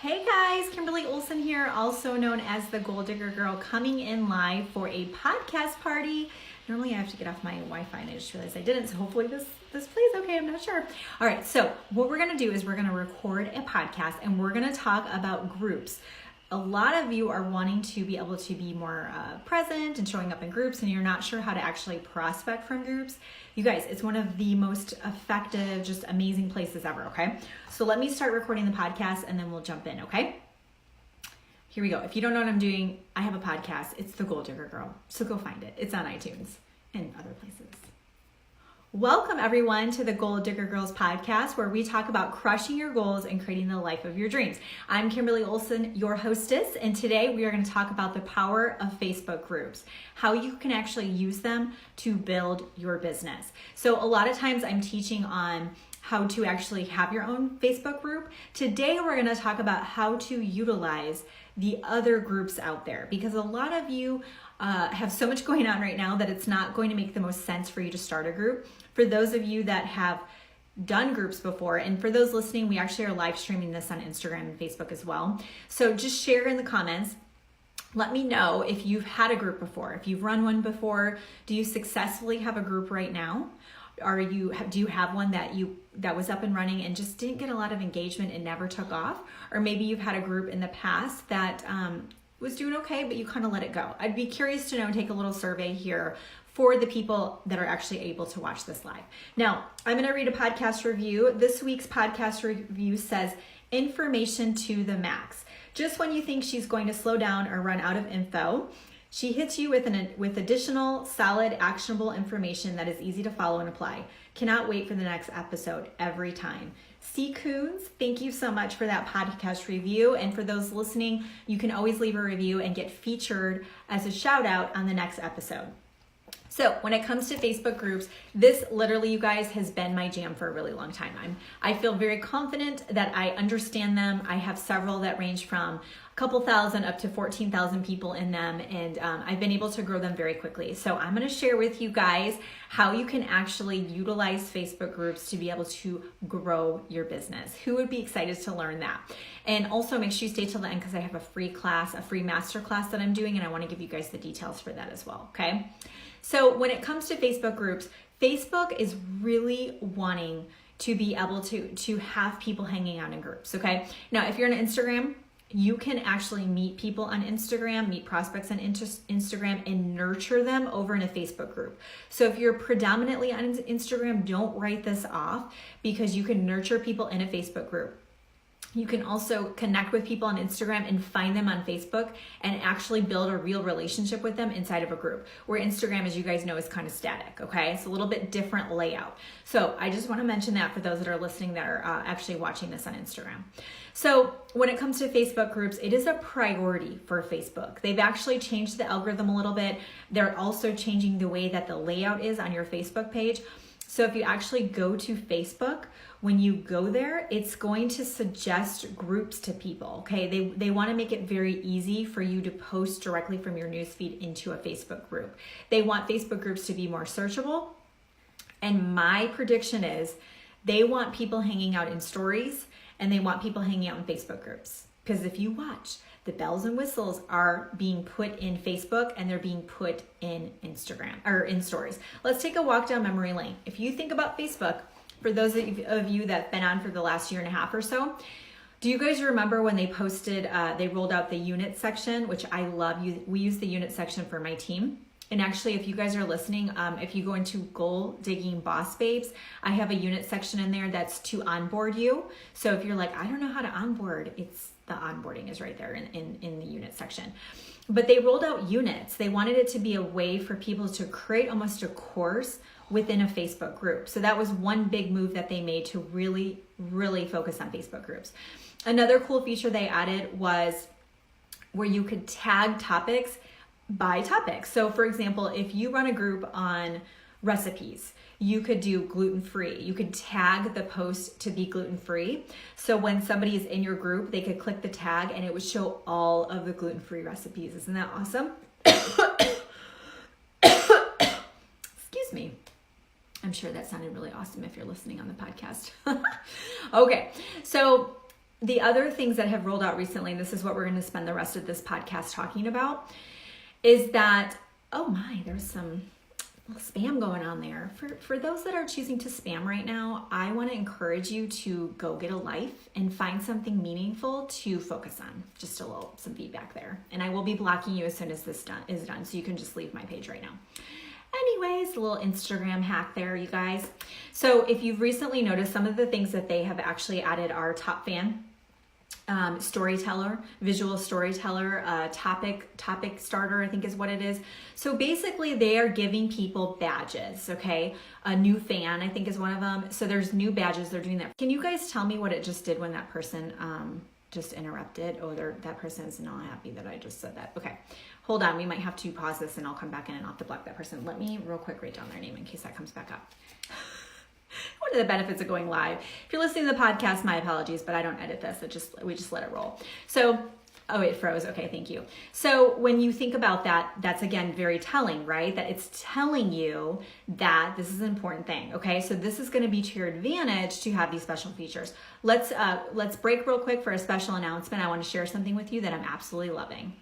Hey guys, Kimberly Olson here, also known as the Goal Digger Girl, coming in live for a podcast party. Normally I have to get off my Wi-Fi and I just realized I didn't, so hopefully this plays okay, I'm not sure. All right, so what we're gonna do is we're gonna record a podcast and we're gonna talk about groups. A lot of you are wanting to be able to be more present and showing up in groups, and you're not sure how to actually prospect from groups. You guys, it's one of the most effective, just amazing places ever, okay? So let me start recording the podcast and then we'll jump in, okay? Here we go. If you don't know what I'm doing, I have a podcast. It's The Goal Digger Girl. So go find it. It's on iTunes and other places. Welcome everyone to the Goal Digger Girls podcast, where we talk about crushing your goals and creating the life of your dreams. I'm Kimberly Olson, your hostess, and today we are going to talk about the power of Facebook groups, how you can actually use them to build your business. So a lot of times I'm teaching on how to actually have your own Facebook group. Today we're going to talk about how to utilize the other groups out there, because a lot of you have so much going on right now that it's not going to make the most sense for you to start a group. For those of you that have done groups before, and for those listening, we actually are live streaming this on Instagram and Facebook as well. So just share in the comments. Let me know if you've had a group before, if you've run one before. Do you successfully have a group right now? Do you have one that was up and running and just didn't get a lot of engagement and never took off? Or maybe you've had a group in the past that was doing okay, but you kind of let it go. I'd be curious to know, take a little survey here for the people that are actually able to watch this live. Now, I'm going to read a podcast review. This week's podcast review says, information to the max. Just when you think she's going to slow down or run out of info, she hits you with additional solid, actionable information that is easy to follow and apply. Cannot wait for the next episode every time. C. Coons, thank you so much for that podcast review. And for those listening, you can always leave a review and get featured as a shout out on the next episode. So when it comes to Facebook groups, this literally, you guys, has been my jam for a really long time. I feel very confident that I understand them. I have several that range from a couple thousand up to 14,000 people in them, and I've been able to grow them very quickly. So I'm going to share with you guys how you can actually utilize Facebook groups to be able to grow your business. Who would be excited to learn that? And also make sure you stay till the end, because I have a free class, a free master class that I'm doing, and I want to give you guys the details for that as well, okay? So when it comes to Facebook groups, Facebook is really wanting to be able to have people hanging out in groups, okay? Now, if you're on Instagram, you can actually meet people on Instagram, meet prospects on Instagram, and nurture them over in a Facebook group. So if you're predominantly on Instagram, don't write this off, because you can nurture people in a Facebook group. You can also connect with people on Instagram and find them on Facebook and actually build a real relationship with them inside of a group, where Instagram, as you guys know, is kind of static, okay? It's a little bit different layout. So I just want to mention that for those that are listening that are actually watching this on Instagram. So when it comes to Facebook groups, it is a priority for Facebook. They've actually changed the algorithm a little bit. They're also changing the way that the layout is on your Facebook page. So if you actually go to Facebook, when you go there, it's going to suggest groups to people, okay? They want to make it very easy for you to post directly from your newsfeed into a Facebook group. They want Facebook groups to be more searchable. And my prediction is they want people hanging out in stories, and they want people hanging out in Facebook groups. Because if you watch, the bells and whistles are being put in Facebook and they're being put in Instagram or in stories. Let's take a walk down memory lane. If you think about Facebook, for those of you that have been on for the last year and a half or so, do you guys remember when they posted, they rolled out the unit section, which I love. We use the unit section for my team. And actually, if you guys are listening, if you go into Goal Digging Boss Babes, I have a unit section in there that's to onboard you. So if you're like, I don't know how to onboard, the onboarding is right there in the unit section. But they rolled out units. They wanted it to be a way for people to create almost a course within a Facebook group. So that was one big move that they made to really, really focus on Facebook groups. Another cool feature they added was where you could tag topics by topic. So for example, if you run a group on recipes, you could do gluten-free. You could tag the post to be gluten-free. So when somebody is in your group, they could click the tag and it would show all of the gluten-free recipes. Isn't that awesome? Excuse me. I'm sure that sounded really awesome if you're listening on the podcast. Okay, so the other things that have rolled out recently, and this is what we're going to spend the rest of this podcast talking about, is that, oh my, there's some spam going on there. For those that are choosing to spam right now, I want to encourage you to go get a life and find something meaningful to focus on. Just some feedback there. And I will be blocking you as soon as this is done, so you can just leave my page right now. Anyways, a little Instagram hack there, you guys. So if you've recently noticed, some of the things that they have actually added are top fan, storyteller, visual storyteller, topic starter, I think is what it is. So basically they are giving people badges, okay? A new fan, I think is one of them. So there's new badges, they're doing that. Can you guys tell me what it just did when that person just interrupted? Oh, that person is not happy that I just said that. Okay, hold on, we might have to pause this and I'll come back in and I'll have to block that person. Let me real quick write down their name in case that comes back up. What are the benefits of going live? If you're listening to the podcast, my apologies, but I don't edit this. We just let it roll. So, oh, it froze. Okay, thank you. So when you think about that, that's again very telling, right? That it's telling you that this is an important thing. Okay, so this is going to be to your advantage to have these special features. Let's break real quick for a special announcement. I want to share something with you that I'm absolutely loving.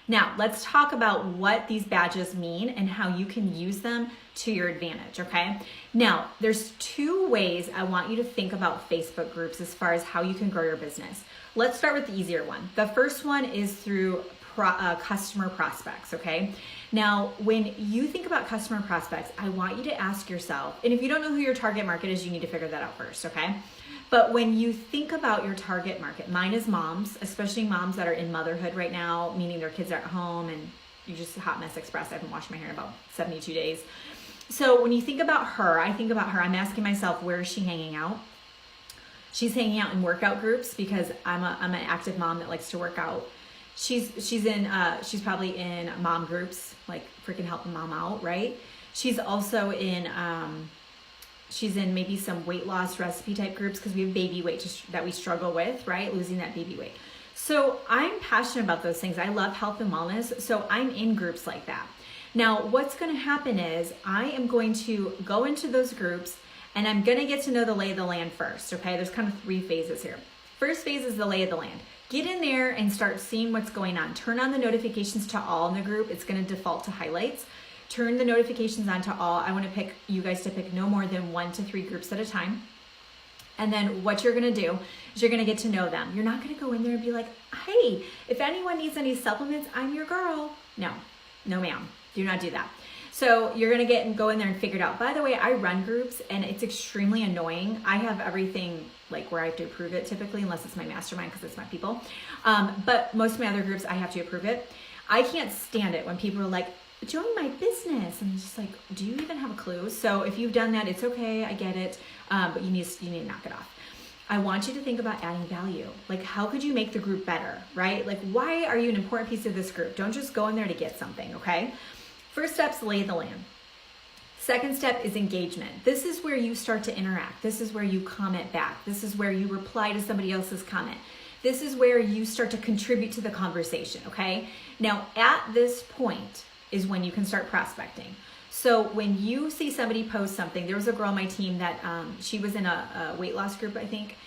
Now, let's talk about what these badges mean and how you can use them to your advantage, okay? Now, there's two ways I want you to think about Facebook groups as far as how you can grow your business. Let's start with the easier one. The first one is through customer prospects, okay? Now, when you think about customer prospects, I want you to ask yourself, and if you don't know who your target market is, you need to figure that out first, okay? But when you think about your target market, mine is moms, especially moms that are in motherhood right now, meaning their kids are at home and you're just a hot mess express. I haven't washed my hair in about 72 days. So when you think about her, I'm asking myself, where is she hanging out? She's hanging out in workout groups because I'm an active mom that likes to work out. She's probably in mom groups, like freaking helping mom out, right? She's also in, she's in maybe some weight loss recipe type groups because we have baby weight that we struggle with, right? Losing that baby weight. So I'm passionate about those things. I love health and wellness. So I'm in groups like that. Now, what's going to happen is I am going to go into those groups and I'm going to get to know the lay of the land first. Okay. There's kind of 3 phases here. First phase is the lay of the land. Get in there and start seeing what's going on. Turn on the notifications to all in the group. It's going to default to highlights. Turn the notifications on to all. I want you guys to pick no more than 1 to 3 groups at a time. And then what you're going to do is you're going to get to know them. You're not going to go in there and be like, hey, if anyone needs any supplements, I'm your girl. No ma'am, do not do that. So you're going to go in there and figure it out. By the way, I run groups and it's extremely annoying. I have everything like where I have to approve it typically, unless it's my mastermind because it's my people. But most of my other groups, I have to approve it. I can't stand it when people are like, join my business. And I'm just like, do you even have a clue? So if you've done that, it's okay. I get it. But you need to knock it off. I want you to think about adding value. Like, how could you make the group better, right? Like, why are you an important piece of this group? Don't just go in there to get something, okay? First step's lay the land. Second step is engagement. This is where you start to interact. This is where you comment back. This is where you reply to somebody else's comment. This is where you start to contribute to the conversation, okay? Now, at this point is when you can start prospecting. So when you see somebody post something, there was a girl on my team that she was in a weight loss group, I think.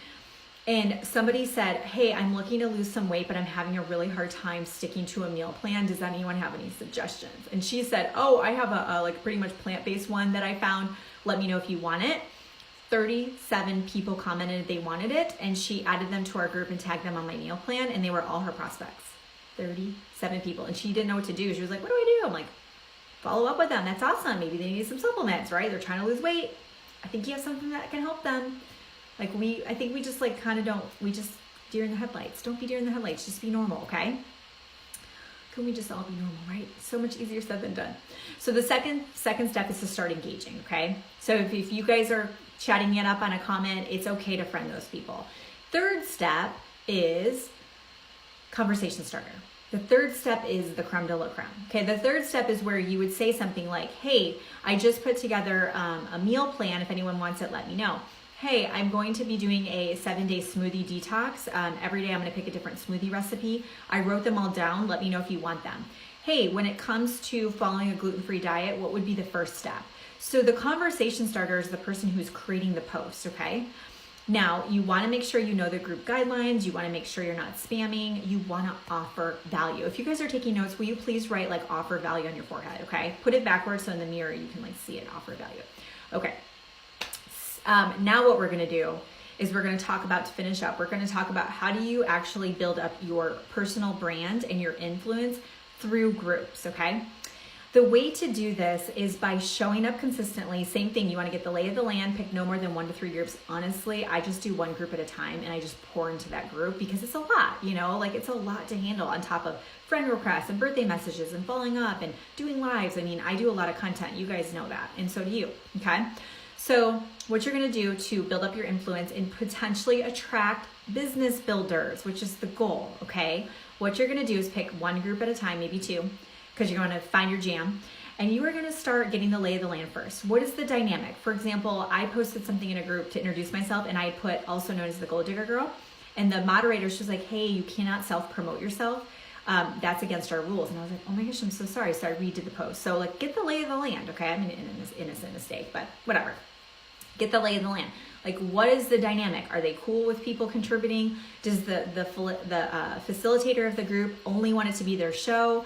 And somebody said, hey, I'm looking to lose some weight, but I'm having a really hard time sticking to a meal plan. Does anyone have any suggestions? And she said, oh, I have a like pretty much plant-based one that I found. Let me know if you want it. 37 people commented they wanted it. And she added them to our group and tagged them on my meal plan. And they were all her prospects. 37 people. And she didn't know what to do. She was like, what do I do? I'm like, follow up with them. That's awesome. Maybe they need some supplements, right? They're trying to lose weight. I think you have something that can help them. Like I think we just like kind of we just deer in the headlights. Don't be deer in the headlights. Just be normal, okay? Can we just all be normal, right? So much easier said than done. So the second step is to start engaging, okay? So if you guys are chatting it up on a comment, it's okay to friend those people. Third step is conversation starter. The third step is the creme de la creme. Okay, the third step is where you would say something like, hey, I just put together a meal plan. If anyone wants it, let me know. Hey, I'm going to be doing a 7-day smoothie detox. Every day I'm going to pick a different smoothie recipe. I wrote them all down. Let me know if you want them. Hey, when it comes to following a gluten-free diet, what would be the first step? So the conversation starter is the person who's creating the post, okay? Now, you want to make sure you know the group guidelines. You want to make sure you're not spamming. You want to offer value. If you guys are taking notes, will you please write like offer value on your forehead, okay? Put it backwards so in the mirror you can like see it, offer value. Okay. Now what we're going to do is we're going to talk about, to finish up, we're going to talk about how do you actually build up your personal brand and your influence through groups, okay? The way to do this is by showing up consistently. Same thing, you want to get the lay of the land, pick no more than 1 to 3 groups. Honestly, I just do 1 group at a time and I just pour into that group because it's a lot, you know, like it's a lot to handle on top of friend requests and birthday messages and following up and doing lives. I mean, I do a lot of content. You guys know that. And so do you, okay? So what you're going to do to build up your influence and potentially attract business builders, which is the goal, okay? What you're going to do is pick 1 group at a time, maybe 2, because you're going to find your jam, and you are going to start getting the lay of the land first. What is the dynamic? For example, I posted something in a group to introduce myself, and I put also known as the Gold Digger Girl, and the moderator, she was like, hey, you cannot self-promote yourself. That's against our rules. And I was like, oh my gosh, I'm so sorry. So I redid the post. So like, get the lay of the land, okay? I mean, an innocent mistake, but whatever. Get the lay of the land. Like, what is the dynamic? Are they cool with people contributing? Does the facilitator of the group only want it to be their show?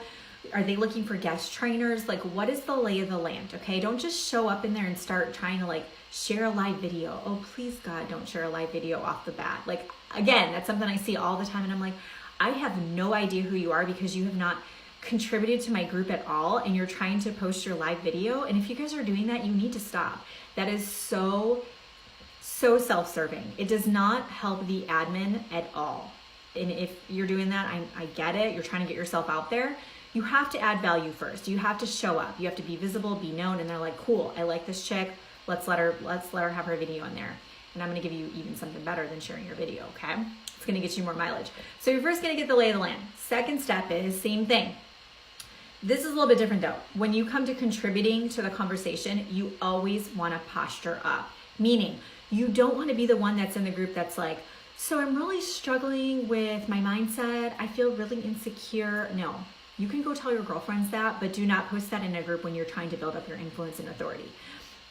Are they looking for guest trainers? Like, what is the lay of the land, okay? Don't just show up in there and start trying to like share a live video. Oh, please God, don't share a live video off the bat. Like, again, that's something I see all the time, and I'm like, I have no idea who you are because you have not contributed to my group at all, and you're trying to post your live video. And if you guys are doing that, you need to stop. That is so self-serving. It does not help the admin at all. And if you're doing that, I get it. You're trying to get yourself out there. You have to add value first. You have to show up. You have to be visible, be known, and they're like, cool, I like this chick. Let's let her have her video in there. And I'm gonna give you even something better than sharing your video, okay? It's gonna get you more mileage. So you're first gonna get the lay of the land. Second step is same thing. This is a little bit different though. When you come to contributing to the conversation, you always wanna posture up. Meaning, you don't wanna be the one that's in the group that's like, so I'm really struggling with my mindset. I feel really insecure. No. You can go tell your girlfriends that, but do not post that in a group when you're trying to build up your influence and authority.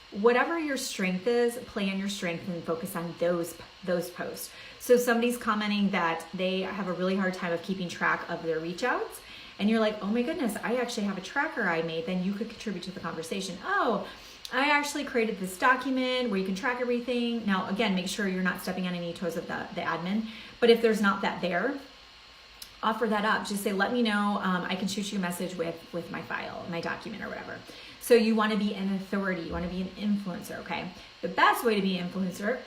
Whatever your strength is, play on your strength and focus on those posts. So somebody's commenting that they have a really hard time of keeping track of their reach outs, and you're like, oh my goodness, I actually have a tracker I made, then you could contribute to the conversation. Oh, I actually created this document where you can track everything. Now, again, make sure you're not stepping on any toes of the admin, but if there's not that there, offer that up. Just say, let me know. I can shoot you a message with my file, my document or whatever. So you want to be an authority. You want to be an influencer, okay? The best way to be an influencer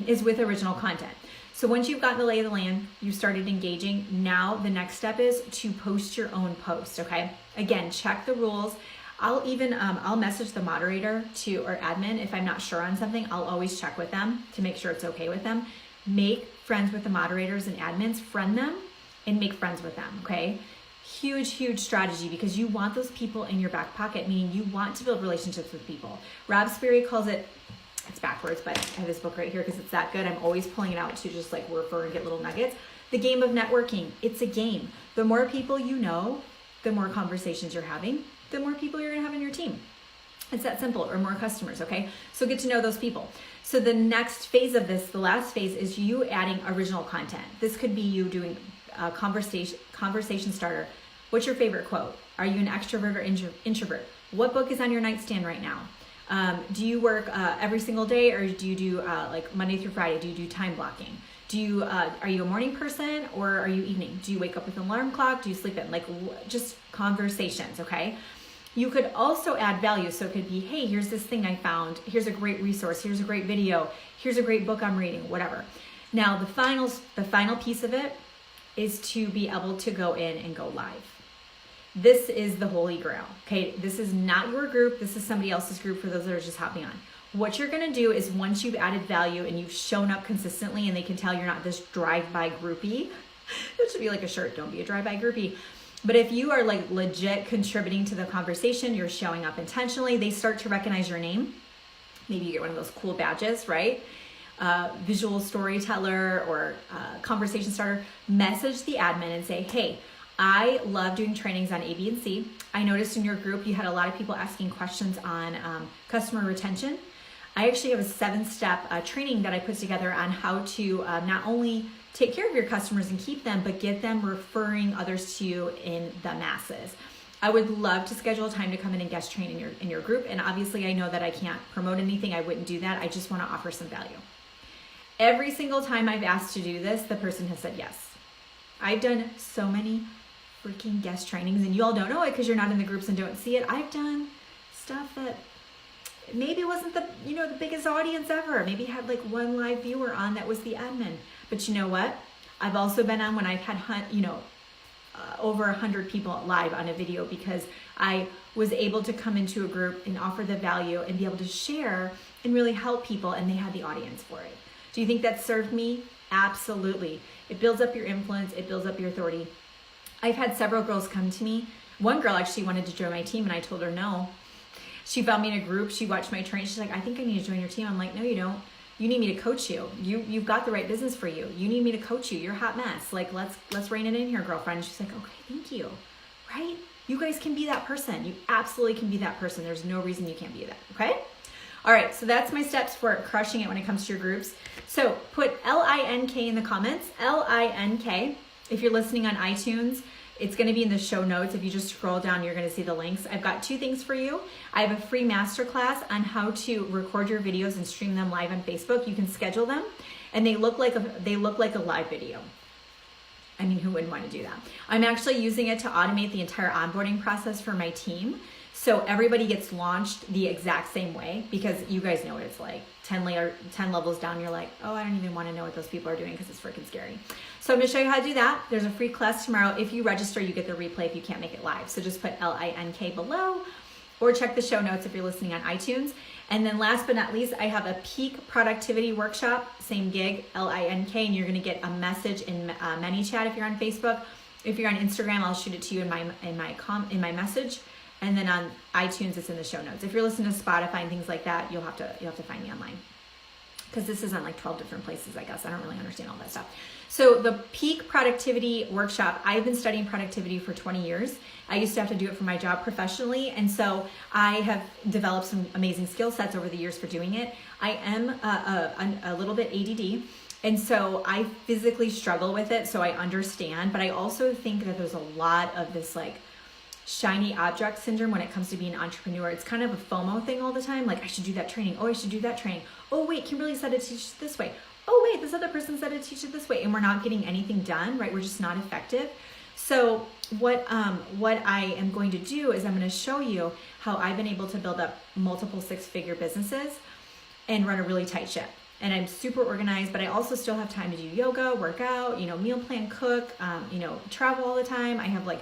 is with original content. So once you've gotten the lay of the land, you started engaging, now the next step is to post your own post, okay? Again, check the rules. I'll even, I'll message the moderator or admin if I'm not sure on something. I'll always check with them to make sure it's okay with them. Make friends with the moderators and admins, friend them, and make friends with them, okay? Huge strategy, because you want those people in your back pocket, meaning you want to build relationships with people. Rob Sperry calls it, it's backwards, but I have this book right here because it's that good. I'm always pulling it out to just like refer and get little nuggets. The game of networking, it's a game. The more people you know, the more conversations you're having, the more people you're gonna have in your team. It's that simple, or more customers, okay? So get to know those people. So the next phase of this, the last phase, is you adding original content. This could be you doing a conversation starter. What's your favorite quote? Are you an extrovert or introvert? What book is on your nightstand right now? Do you work every single day, or do you do like Monday through Friday? Do you do time blocking? Do you are you a morning person or are you evening? Do you wake up with an alarm clock? Do you sleep in? Like just conversations, okay? You could also add value. So it could be, hey, here's this thing I found. Here's a great resource. Here's a great video. Here's a great book I'm reading, whatever. Now, the final piece of it is to be able to go in and go live. This is the holy grail, okay? This is not your group. This is somebody else's group for those that are just hopping on. What you're gonna do is once you've added value and you've shown up consistently and they can tell you're not this drive-by groupie, that should be like a shirt, don't be a drive-by groupie. But if you are like legit contributing to the conversation, you're showing up intentionally, they start to recognize your name. Maybe you get one of those cool badges, right? Visual storyteller or conversation starter. Message the admin and say, hey, I love doing trainings on A, B, and C. I noticed in your group you had a lot of people asking questions on customer retention. I actually have a 7-step training that I put together on how to not only take care of your customers and keep them, but get them referring others to you in the masses. I would love to schedule a time to come in and guest train in your group. And obviously I know that I can't promote anything. I wouldn't do that. I just want to offer some value. Every single time I've asked to do this, the person has said yes. I've done so many freaking guest trainings, and you all don't know it because you're not in the groups and don't see it. I've done stuff that maybe wasn't the biggest audience ever. Maybe had like 1 live viewer on that was the admin. But you know what? I've also been on when I've had over 100 people live on a video, because I was able to come into a group and offer the value and be able to share and really help people, and they had the audience for it. Do you think that served me? Absolutely. It builds up your influence. It builds up your authority. I've had several girls come to me. One girl actually wanted to join my team, and I told her no. She found me in a group. She watched my training. She's like, I think I need to join your team. I'm like, no, you don't. You need me to coach you. You've got the right business for you. You need me to coach you. You're a hot mess. Like, let's rein it in here, girlfriend. She's like, okay, thank you. Right? You guys can be that person. You absolutely can be that person. There's no reason you can't be that. Okay? All right. So that's my steps for crushing it when it comes to your groups. So put LINK in the comments. LINK. If you're listening on iTunes, it's going to be in the show notes. If you just scroll down, you're going to see the links. I've got 2 things for you. I have a free masterclass on how to record your videos and stream them live on Facebook. You can schedule them, and they look like a live video. I mean, who wouldn't want to do that? I'm actually using it to automate the entire onboarding process for my team. So everybody gets launched the exact same way, because you guys know what it's like. 10 levels down, you're like, oh, I don't even want to know what those people are doing because it's freaking scary. So I'm going to show you how to do that. There's a free class tomorrow. If you register, you get the replay if you can't make it live. So just put LINK below, or check the show notes if you're listening on iTunes. And then last but not least, I have a peak productivity workshop, same gig, LINK, and you're going to get a message in ManyChat if you're on Facebook. If you're on Instagram, I'll shoot it to you in my message. And then on iTunes, it's in the show notes. If you're listening to Spotify and things like that, you'll have to find me online, because this is on like 12 different places, I guess. I don't really understand all that stuff. So the peak productivity workshop, I've been studying productivity for 20 years. I used to have to do it for my job professionally. And so I have developed some amazing skill sets over the years for doing it. I am a little bit ADD. And so I physically struggle with it. So I understand, but I also think that there's a lot of this like shiny object syndrome when it comes to being an entrepreneur. It's kind of a FOMO thing all the time. Like, I should do that training. Oh, I should do that training. Oh, wait, Kimberly said to teach it this way. Oh, wait, this other person said to teach it this way. And we're not getting anything done, right? We're just not effective. So what I am going to do is I'm going to show you how I've been able to build up multiple 6-figure businesses and run a really tight ship. And I'm super organized, but I also still have time to do yoga, work out, meal plan, cook, travel all the time. I have like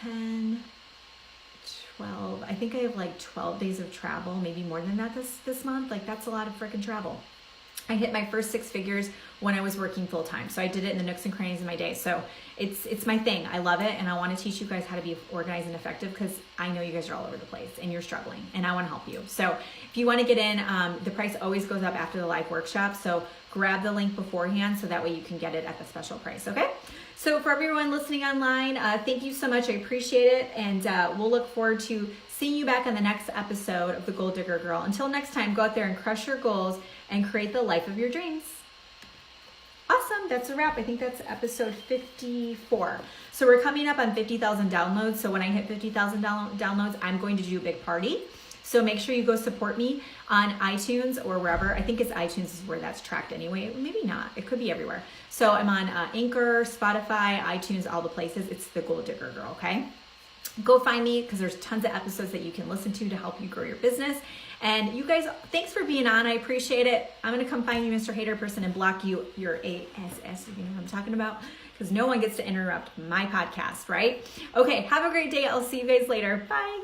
10, 12, I think I have like 12 days of travel, maybe more than that this month. Like, that's a lot of freaking travel. I hit my first 6 figures when I was working full time. So I did it in the nooks and crannies of my day. So it's my thing. I love it. And I want to teach you guys how to be organized and effective, because I know you guys are all over the place and you're struggling, and I want to help you. So if you want to get in, the price always goes up after the live workshop. So grab the link beforehand so that way you can get it at the special price. Okay. So for everyone listening online, thank you so much. I appreciate it. And we'll look forward to seeing you back on the next episode of The Goal Digger Girl. Until next time, go out there and crush your goals and create the life of your dreams. Awesome. That's a wrap. I think that's episode 54. So we're coming up on 50,000 downloads. So when I hit 50,000 downloads, I'm going to do a big party. So make sure you go support me on iTunes or wherever. I think it's iTunes is where that's tracked anyway. Maybe not. It could be everywhere. So I'm on Anchor, Spotify, iTunes, all the places. It's The Goal Digger Girl, okay? Go find me, because there's tons of episodes that you can listen to help you grow your business. And you guys, thanks for being on. I appreciate it. I'm going to come find you, Mr. Hater Person, and block you, your ASS, if you know what I'm talking about, because no one gets to interrupt my podcast, right? Okay, have a great day. I'll see you guys later. Bye.